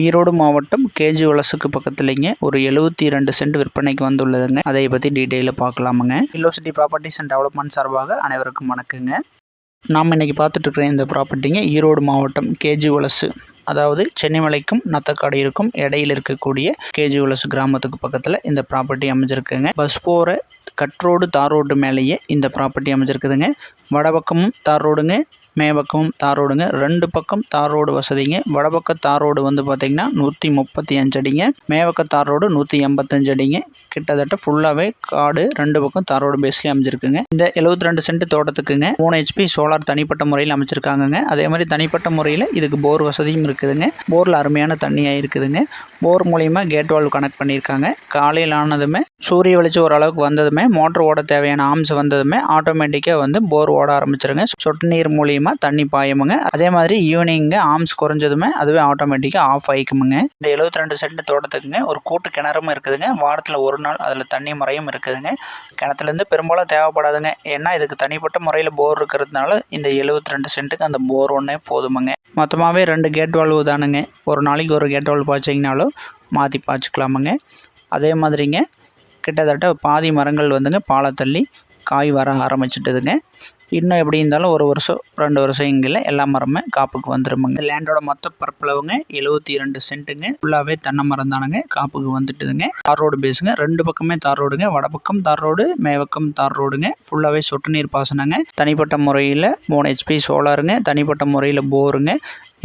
ஈரோடு மாவட்டம் கேஜி வலசுக்கு பக்கத்துலேங்க ஒரு 72 சென்ட் விற்பனைக்கு வந்துள்ளதுங்க. அதை பற்றி டீட்டெயிலாக பார்க்கலாமுங்க. இல்லோ சிட்டி ப்ராப்பர்ட்டிஸ் அண்ட் டெவலப்மெண்ட் சார்பாக அனைவருக்கும் வணக்கங்க. நாம் இன்றைக்கி பார்த்துட்ருக்குற இந்த ப்ராப்பர்ட்டிங்க ஈரோடு மாவட்டம் கேஜி வலசு, அதாவது சென்னிமலைக்கும் நத்தக்காடியிருக்கும் இடையில் இருக்கக்கூடிய கேஜி வலசு கிராமத்துக்கு பக்கத்தில் இந்த ப்ராப்பர்ட்டி அமைஞ்சிருக்குங்க. பஸ் போகிற கட்ரோடு தார் ரோடு மேலேயே இந்த ப்ராப்பர்ட்டி அமைஞ்சிருக்குதுங்க. வடபக்கமும் தார் ரோடுங்க, மேபக்கமும் தார் ரோடுங்க. 2 பக்கம் தார் ரோடு வசதிங்க. வடபக்க தார் ரோடு வந்து பார்த்திங்கன்னா 135 அடிங்க, மேபக்க தார் ரோடு 185 அடிங்க. கிட்டத்தட்ட ஃபுல்லாகவே காடு 2 பக்கம் தார் ரோடு பேஸ்லேயே அமைஞ்சிருக்குங்க. இந்த 72 சென்ட் தோட்டத்துக்குங்க 3 HP சோலார் தனிப்பட்ட முறையில் அமைச்சிருக்காங்கங்க. அதே மாதிரி தனிப்பட்ட முறையில் இதுக்கு போர் வசதியும் இருக்குதுங்க. போரில் அருமையான தண்ணியாக இருக்குதுங்க. போர் மூலிமா கேட் வால்வ் கனெக்ட் பண்ணியிருக்காங்க. காலையில் ஆனதுமே சூரிய வெளிச்சம் ஓரளவுக்கு வந்ததுமே மோட்டர் ஓட தேவையான ஆம்ஸ் வந்ததுமே ஆட்டோமேட்டிக்காக வந்து போர் ஓட ஆரம்பிச்சிருங்க. சொட்டு நீர் மூலியமாக தண்ணி பாயமுங்க. அதே மாதிரி ஈவினிங்க ஆம்ஸ் குறைஞ்சதுமே அதுவே ஆட்டோமேட்டிக்காக ஆஃப் ஆகிக்குமுங்க. இந்த 72 சென்ட் தோட்டத்துக்குங்க ஒரு கூட்டு கிணறும் இருக்குதுங்க. வாரத்தில் ஒரு நாள் அதில் தண்ணி முறையும் இருக்குதுங்க. கிணத்துலேருந்து பெரும்பாலும் தேவைப்படாதுங்க. ஏன்னா இதுக்கு தனிப்பட்ட முறையில் போர் இருக்கிறதுனால இந்த 72 சென்ட்டுக்கு அந்த போர் ஒன்றே போதுமுங்க. மொத்தமாகவே 2 கேட் வால்வு தானுங்க. ஒரு நாளைக்கு ஒரு கேட் வால்வ் பாய்ச்சிங்கனாலும் மாற்றி பாய்ச்சிக்கலாமுங்க. அதே மாதிரிங்க கிட்டத்தட்ட பாதி மரங்கள் வந்துங்க பாலை தள்ளி காய் வர ஆரம்பிச்சிட்டுதுங்க. இன்னும் எப்படி இருந்தாலும் 1 வருஷம் 2 வருஷம் இங்கே எல்லா மரமே காப்புக்கு வந்துடுமுங்க. இந்த லேண்டோட மொத்த பரப்பளவுங்க 72 சென்ட்டுங்க. ஃபுல்லாகவே தென்னை மரம் தானுங்க காப்புக்கு வந்துட்டுதுங்க. தார் ரோடு பேஸுங்க. 2 பக்கமே தார் ரோடுங்க. வடபக்கம் தார் ரோடு, மேவக்கம் தார் ரோடுங்க. ஃபுல்லாகவே சொட்டு நீர் பாசனங்க. தனிப்பட்ட முறையில் 3 HP சோலாருங்க. தனிப்பட்ட முறையில் போருங்க.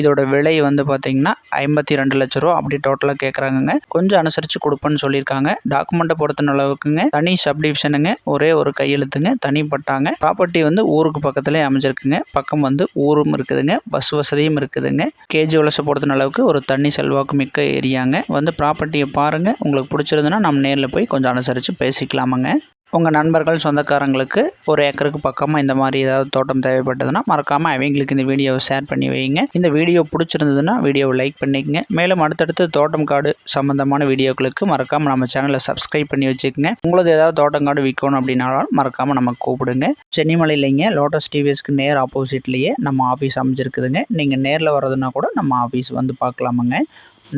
இதோட விலை வந்து பார்த்திங்கன்னா 52 லட்ச ரூபா அப்படி டோட்டலாக கேட்குறாங்கங்க. கொஞ்சம் அனுசரித்து கொடுப்பேன்னு சொல்லியிருக்காங்க. டாக்குமெண்ட்டை பொறுத்த அளவுக்குங்க தனி சப்டிவிஷனுங்க, ஒரே ஒரு கையெழுத்துங்க, தனிப்பட்டாங்க. ப்ராப்பர்ட்டி வந்து ஊருக்கு பக்கத்துலேயே அமைஞ்சிருக்குங்க. பக்கம் வந்து ஊரும் இருக்குதுங்க, பஸ் வசதியும் இருக்குதுங்க. கேஜி வலசை பொறுத்த அளவுக்கு ஒரு தண்ணி செல்வாக்கு மிக்க ஏரியாங்க. வந்து ப்ராப்பர்ட்டியை பாருங்கள். உங்களுக்கு பிடிச்சிருந்துன்னா நம்ம நேரில் போய் கொஞ்சம் அனுசரித்து பேசிக்கலாமாங்க. உங்கள் நண்பர்கள் சொந்தக்காரங்களுக்கு 1 ஏக்கருக்கு பக்கமாக இந்த மாதிரி ஏதாவது தோட்டம் தேவைப்பட்டதுன்னா மறக்காமல் அவங்களுக்கு இந்த வீடியோவை ஷேர் பண்ணி வைங்க. இந்த வீடியோ பிடிச்சிருந்ததுன்னா வீடியோவை லைக் பண்ணிக்கங்க. மேலும் அடுத்தடுத்து தோட்டம் காடு சம்மந்தமான வீடியோக்களுக்கு மறக்காமல் நம்ம சேனலை சப்ஸ்கிரைப் பண்ணி வச்சுக்கோங்க. உங்களுக்கு ஏதாவது தோட்டம் காடு விற்கணும் அப்படின்னாலும் மறக்காமல் நம்ம கூப்பிடுங்க. சென்னிமலையிலேங்க லோட்டஸ் டிவிஎஸ்க்கு நேர் ஆப்போசிட்லேயே நம்ம ஆஃபீஸ் அமைஞ்சிருக்குதுங்க. நீங்கள் நேரில் வர்றதுன்னா கூட நம்ம ஆஃபீஸ் வந்து பார்க்கலாமுங்க.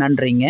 நன்றிங்க.